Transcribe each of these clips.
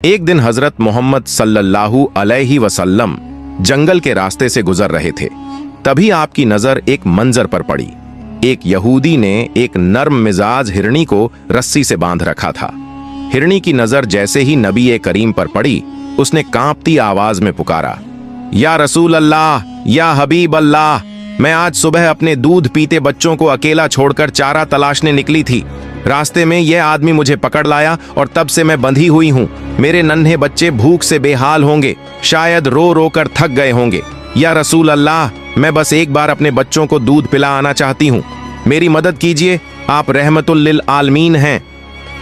एक दिन हजरत मोहम्मद सल्लल्लाहु अलैहि वसल्लम जंगल के रास्ते से गुजर रहे थे। तभी आपकी नजर एक मंजर पर पड़ी। एक यहूदी ने एक नर्म मिजाज हिरनी को रस्सी से बांध रखा था। हिरनी की नजर जैसे ही नबी ए करीम पर पड़ी, उसने कांपती आवाज में पुकारा, या रसूल अल्लाह, या हबीब अल्लाह, मैं आज सुबह अपने दूध पीते बच्चों को अकेला छोड़कर चारा तलाशने निकली थी। रास्ते में यह आदमी मुझे पकड़ लाया और तब से मैं बंधी हुई हूँ। मेरे नन्हे बच्चे भूख से बेहाल होंगे, शायद रो रो कर थक गए होंगे। या रसूल अल्लाह, मैं बस एक बार अपने बच्चों को दूध पिला आना चाहती हूँ। मेरी मदद कीजिए, आप रहमतुल लिल आलमीन हैं।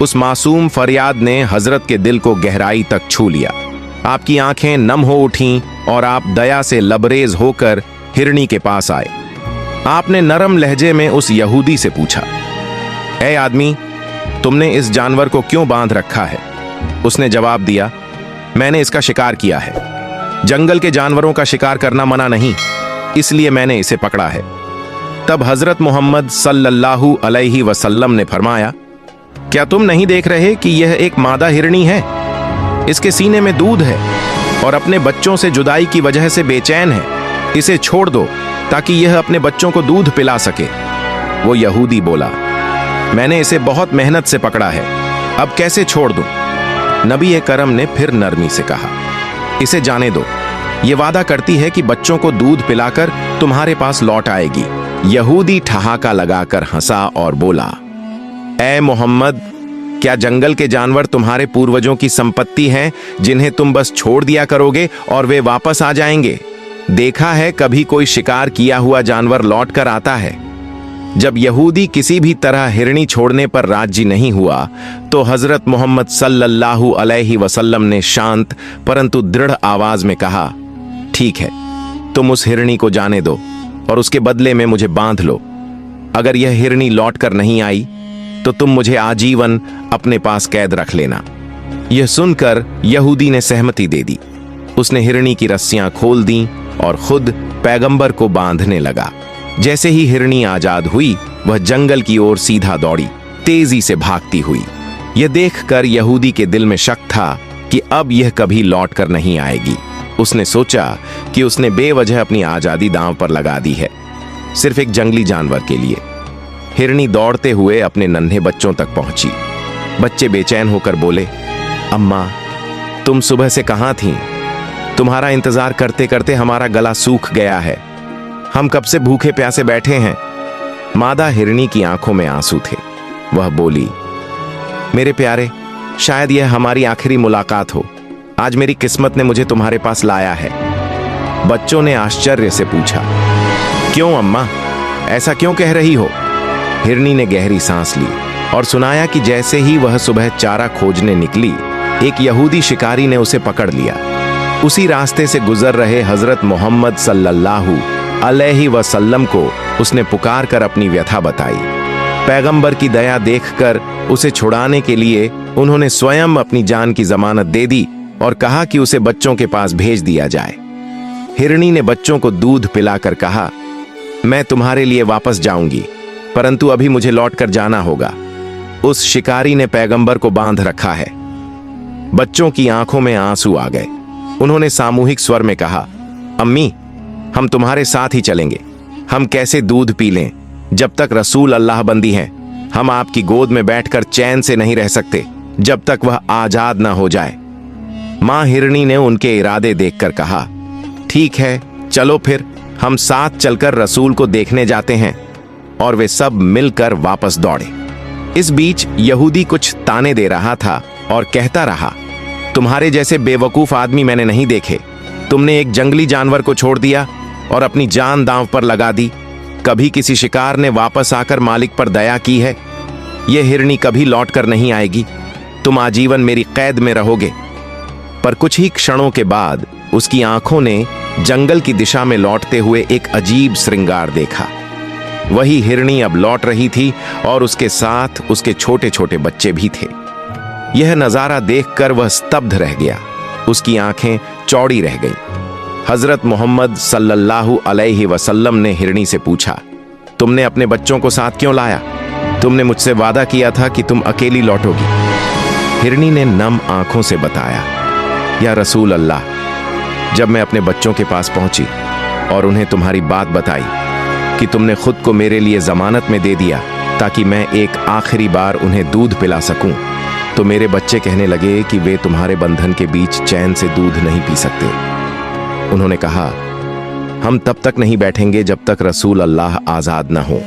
उस मासूम फरियाद ने हजरत के दिल को गहराई तक छू लिया। आपकी आंखें नम हो उठीं और आप दया से लबरेज होकर हिरनी के पास आए। आपने नरम लहजे में उस यहूदी से पूछा, ऐ आदमी, तुमने इस जानवर को क्यों बांध रखा है? उसने जवाब दिया, मैंने इसका शिकार किया है। जंगल के जानवरों का शिकार करना मना नहीं, इसलिए मैंने इसे पकड़ा है। तब हजरत मोहम्मद सल्लल्लाहु अलैहि वसल्लम ने फरमाया, क्या तुम नहीं देख रहे कि यह एक मादा हिरनी है? इसके सीने में दूध है और अपने बच्चों से जुदाई की वजह से बेचैन है। इसे छोड़ दो ताकि यह अपने बच्चों को दूध पिला सके। वो यहूदी बोला, मैंने इसे बहुत मेहनत से पकड़ा है, अब कैसे छोड़ दूं? नबी ए करम ने फिर नरमी से कहा, इसे जाने दो, ये वादा करती है कि बच्चों को दूध पिलाकर तुम्हारे पास लौट आएगी। यहूदी ठहाका लगाकर हंसा और बोला, ऐ मोहम्मद, क्या जंगल के जानवर तुम्हारे पूर्वजों की संपत्ति हैं जिन्हें तुम बस छोड़ दिया करोगे और वे वापस आ जाएंगे? देखा है कभी कोई शिकार किया हुआ जानवर लौट कर आता है? जब यहूदी किसी भी तरह हिरनी छोड़ने पर राजी नहीं हुआ, तो हजरत मोहम्मद सल्लल्लाहु अलैहि वसल्लम ने शांत परंतु दृढ़ आवाज में कहा, ठीक है, तुम उस हिरनी को जाने दो और उसके बदले में मुझे बांध लो। अगर यह हिरनी लौट कर नहीं आई तो तुम मुझे आजीवन अपने पास कैद रख लेना। यह सुनकर यहूदी ने सहमति दे दी। उसने हिरनी की रस्सियां खोल दी और खुद पैगंबर को बांधने लगा। जैसे ही हिरनी आजाद हुई, वह जंगल की ओर सीधा दौड़ी, तेजी से भागती हुई। यह देखकर यहूदी के दिल में शक था कि अब यह कभी लौट कर नहीं आएगी। उसने सोचा कि उसने बेवजह अपनी आजादी दांव पर लगा दी है, सिर्फ एक जंगली जानवर के लिए। हिरनी दौड़ते हुए अपने नन्हे बच्चों तक पहुंची। बच्चे बेचैन होकर बोले, अम्मा, तुम सुबह से कहां थीं? तुम्हारा इंतजार करते करते हमारा गला सूख गया है। हम कब से भूखे प्यासे बैठे हैं। मादा हिरनी की आंखों में आंसू थे। वह बोली, मेरे प्यारे, शायद यह हमारी आखिरी मुलाकात हो। आज मेरी किस्मत ने मुझे तुम्हारे पास लाया है। बच्चों ने आश्चर्य से पूछा, क्यों अम्मा, ऐसा क्यों कह रही हो? हिरनी ने गहरी सांस ली और सुनाया कि जैसे ही वह सुबह चारा खोजने निकली, एक यहूदी शिकारी ने उसे पकड़ लिया। उसी रास्ते से गुजर रहे हजरत मोहम्मद सल्लल्लाहु अलैहि वसल्लम को उसने पुकार कर अपनी व्यथा बताई। पैगंबर की दया देखकर उसे छुड़ाने के लिए उन्होंने स्वयं अपनी जान की जमानत दे दी और कहा कि उसे बच्चों के पास भेज दिया जाए। हिरनी ने बच्चों को दूध पिलाकर कहा, मैं तुम्हारे लिए वापस जाऊंगी, परंतु अभी मुझे लौट कर जाना होगा। उस शिकारी ने पैगंबर को बांध रखा है। बच्चों की आंखों में आंसू आ गए। उन्होंने सामूहिक स्वर में कहा, अम्मी, हम तुम्हारे साथ ही चलेंगे। हम कैसे दूध पी लें जब तक रसूल अल्लाह बंदी हैं? हम आपकी गोद में बैठकर चैन से नहीं रह सकते जब तक वह आजाद ना हो जाए। मां हिरनी ने उनके इरादे देखकर कहा, ठीक है, चलो फिर हम साथ चलकर रसूल को देखने जाते हैं। और वे सब मिलकर वापस दौड़े। इस बीच यहूदी कुछ ताने दे रहा था और कहता रहा, तुम्हारे जैसे बेवकूफ आदमी मैंने नहीं देखे। तुमने एक जंगली जानवर को छोड़ दिया और अपनी जान दांव पर लगा दी। कभी किसी शिकार ने वापस आकर मालिक पर दया की है? यह हिरनी कभी लौट कर नहीं आएगी। तुम आजीवन मेरी कैद में रहोगे। पर कुछ ही क्षणों के बाद उसकी आंखों ने जंगल की दिशा में लौटते हुए एक अजीब श्रृंगार देखा। वही हिरनी अब लौट रही थी और उसके साथ उसके छोटे छोटे बच्चे भी थे। यह नजारा देखकर वह स्तब्ध रह गया। उसकी आंखें चौड़ी रह गईं। हजरत मोहम्मद सल्लल्लाहु अलैहि वसल्लम ने हिरनी से पूछा, तुमने अपने बच्चों को साथ क्यों लाया? तुमने मुझसे वादा किया था कि तुम अकेली लौटोगी। हिरनी ने नम आंखों से बताया, या रसूल अल्लाह, जब मैं अपने बच्चों के पास पहुंची और उन्हें तुम्हारी बात बताई कि तुमने खुद को मेरे लिए जमानत में दे दिया ताकि मैं एक आखिरी बार उन्हें दूध पिला सकूं, तो मेरे बच्चे कहने लगे कि वे तुम्हारे बंधन के बीच चैन से दूध नहीं पी सकते। उन्होंने कहा, हम तब तक नहीं बैठेंगे जब तक रसूल अल्लाह आजाद न हो,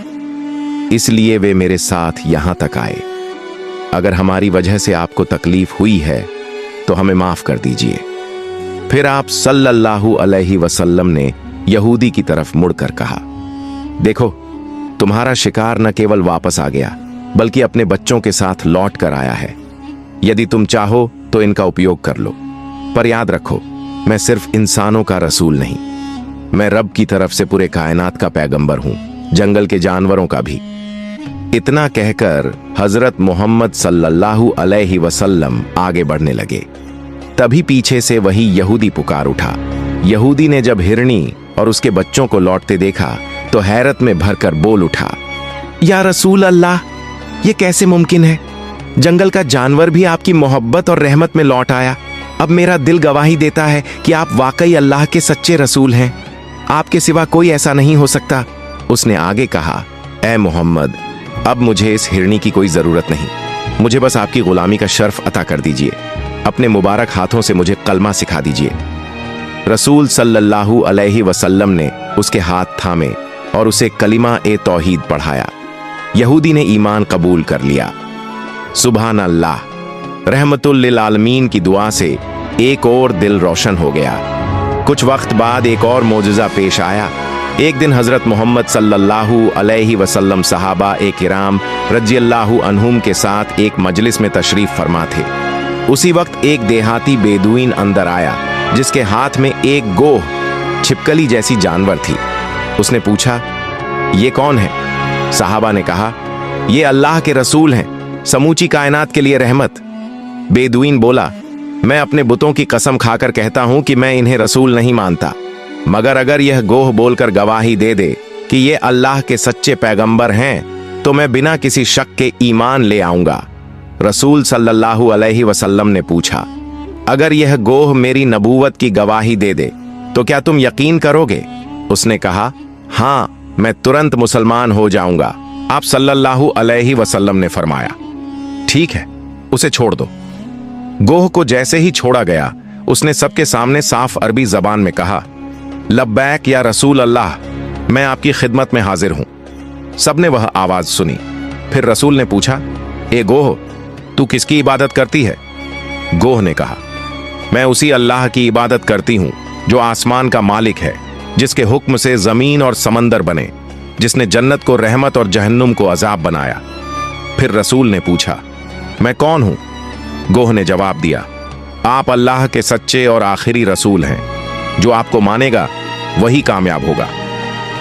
इसलिए वे मेरे साथ यहां तक आए। अगर हमारी वजह से आपको तकलीफ हुई है तो हमें माफ कर दीजिए। फिर आप सल्लल्लाहु अलैहि वसल्लम ने यहूदी की तरफ मुड़कर कहा, देखो, तुम्हारा शिकार न केवल वापस आ गया बल्कि अपने बच्चों के साथ लौट कर आया है। यदि तुम चाहो तो इनका उपयोग कर लो, पर याद रखो, मैं सिर्फ इंसानों का रसूल नहीं, मैं रब की तरफ से पूरे कायनात का पैगंबर हूं, जंगल के जानवरों का भी। इतना कहकर हजरत मोहम्मद सल्लल्लाहु अलैहि वसल्लम आगे बढ़ने लगे। तभी पीछे से वही यहूदी पुकार उठा। यहूदी ने जब हिरनी और उसके बच्चों को लौटते देखा तो हैरत में भरकर बोल उठा, या रसूल अल्लाह, ये कैसे मुमकिन है? जंगल का जानवर भी आपकी मोहब्बत और रहमत में लौट आया। अब मेरा दिल गवाही देता है कि आप वाकई अल्लाह के सच्चे रसूल हैं। आपके सिवा कोई ऐसा नहीं हो सकता। उसने आगे कहा, ए मोहम्मद, अब मुझे इस हिरनी की कोई जरूरत नहीं, मुझे बस आपकी गुलामी का शर्फ अता कर दीजिए। अपने मुबारक हाथों से मुझे कलमा सिखा दीजिए। रसूल सल्लल्लाहु अलैहि वसल्लम ने उसके हाथ थामे और उसे कलिमा ए तौहीद पढ़ाया। यहूदी ने ईमान कबूल कर लिया। सुभान अल्लाह, रहमतुल लिल आलमीन की दुआ से एक और दिल रोशन हो गया। कुछ वक्त बाद एक और मोजज़ा पेश आया। एक दिन हजरत मोहम्मद सल्लल्लाहु अलैहि वसल्लम सहाबा ए किराम रज़ियल्लाहु अन्हुम के साथ एक मजलिस में तशरीफ फरमा थे। उसी वक्त एक देहाती बेदुईन अंदर आया जिसके हाथ में एक गोह, छिपकली जैसी जानवर थी। उसने पूछा, ये कौन है? सहाबा ने कहा, ये अल्लाह के रसूल हैं, समूची कायनात के लिए रहमत। बेदुईन बोला, मैं अपने बुतों की कसम खाकर कहता हूं कि मैं इन्हें रसूल नहीं मानता, मगर अगर यह गोह बोलकर गवाही दे दे कि ये अल्लाह के सच्चे पैगंबर हैं तो मैं बिना किसी शक के ईमान ले आऊंगा। रसूल सल्लल्लाहु अलैहि वसल्लम ने पूछा, अगर यह गोह मेरी नबूवत की गवाही दे दे तो क्या तुम यकीन करोगे? उसने कहा, हाँ, मैं तुरंत मुसलमान हो जाऊंगा। आप सल्लल्लाहु अलैहि वसल्लम ने फरमाया, ठीक है, उसे छोड़ दो। गोह को जैसे ही छोड़ा गया, उसने सबके सामने साफ अरबी जबान में कहा, लब्बैक या रसूल अल्लाह, मैं आपकी खिदमत में हाजिर हूं। सबने वह आवाज सुनी। फिर रसूल ने पूछा, ए गोह, तू किसकी इबादत करती है? गोह ने कहा, मैं उसी अल्लाह की इबादत करती हूं जो आसमान का मालिक है, जिसके हुक्म से जमीन और समंदर बने, जिसने जन्नत को रहमत और जहन्नुम को अजाब बनाया। फिर रसूल ने पूछा, मैं कौन हूं? गोह ने जवाब दिया, आप अल्लाह के सच्चे और आखिरी रसूल हैं। जो आपको मानेगा वही कामयाब होगा।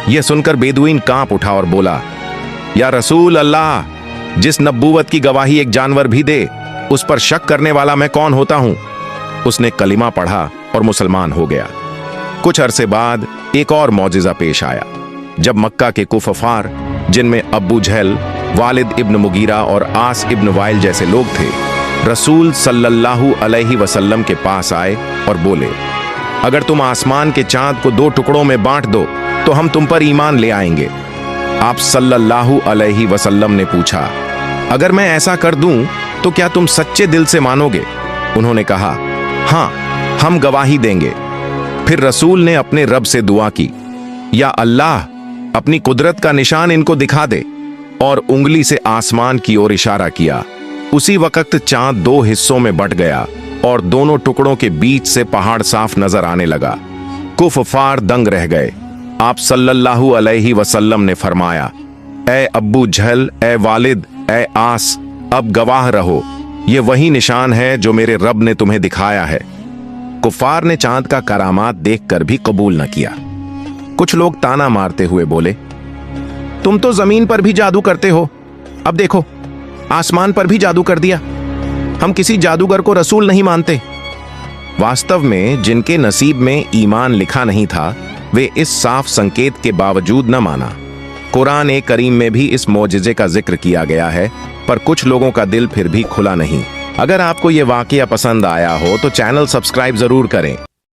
यह सुनकर बेदुईन कांप उठा और बोला, या रसूल अल्लाह, जिस नबूवत की गवाही एक जानवर भी दे, उस पर शक करने वाला मैं कौन होता हूं? उसने कलिमा पढ़ा और मुसलमान हो गया। कुछ अरसे बाद एक और मौजिजा पेश आया, जब मक्का के कुफार, जिनमें अब्बू जहल, वालिद इब्न मुगीरा और आस इब्न वाइल जैसे लोग थे, रसूल सल्लल्लाहु अलैहि वसल्लम के पास आए और बोले, अगर तुम आसमान के चांद को 2 टुकड़ों में बांट दो तो हम तुम पर ईमान ले आएंगे। आप सल्लल्लाहु अलैहि वसल्लम ने पूछा, अगर मैं ऐसा कर दूं तो क्या तुम सच्चे दिल से मानोगे? उन्होंने कहा, हां, हम गवाही देंगे। फिर रसूल ने अपने रब से दुआ की, या अल्लाह, अपनी कुदरत का निशान इनको दिखा दे, और उंगली से आसमान की ओर इशारा किया। उसी वक्त चांद 2 हिस्सों में बंट गया और दोनों टुकड़ों के बीच से पहाड़ साफ नजर आने लगा। कुफार दंग रह गए। आप सल्लल्लाहु अलैहि वसल्लम ने फरमाया, ए अब्बू जहल, ए वालिद, ए आस, अब गवाह रहो, ये वही निशान है जो मेरे रब ने तुम्हें दिखाया है। कुफार ने चांद का करामात देखकर भी कबूल न किया। कुछ लोग ताना मारते हुए बोले, तुम तो जमीन पर भी जादू करते हो, अब देखो आसमान पर भी जादू कर दिया। हम किसी जादूगर को रसूल नहीं मानते। वास्तव में जिनके नसीब में ईमान लिखा नहीं था, वे इस साफ संकेत के बावजूद न माना। कुरान ए करीम में भी इस मौजिज़े का जिक्र किया गया है, पर कुछ लोगों का दिल फिर भी खुला नहीं। अगर आपको ये वाकया पसंद आया हो तो चैनल सब्सक्राइब जरूर करें